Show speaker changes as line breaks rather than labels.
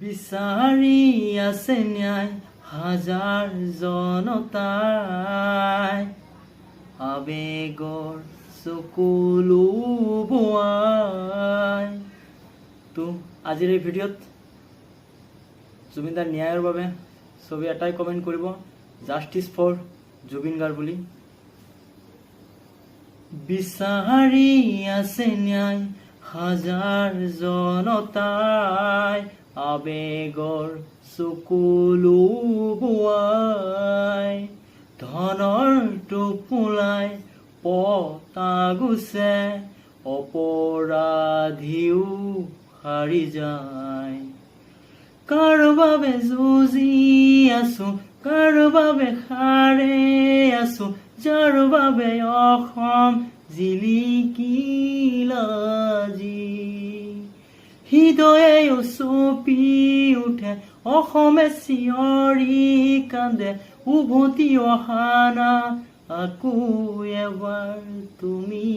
বিচাৰি আছে ন্যায় হাজাৰ জনতাই, আবেগৰ চকুলো বোৱাই। তো আজিৰ এই ভিডিঅ'ত জুবিনদাৰ ন্যায়ৰ বাবে ছবি এটাই কমেণ্ট কৰিব, জাষ্টিছ ফৰ জুবিন গাৰ্গ বুলি। বিচাৰি আছে ন্যায় হাজাৰ জনতাই, আবেগৰ চকুলো বোৱাই। ধনৰ টোপোলাই পতা গুছে, অপৰাধীও হাৰি যায়। কাৰ বাবে যুঁজি আছো, কাৰ বাবে সাৰে আছো, যাৰ বাবে অসম জিলিকিল আজি। হৃদয়ে চপি উঠে, অসমে চিঞৰি কান্দে, উভতি অহা না আকৌ এবাৰ তুমি।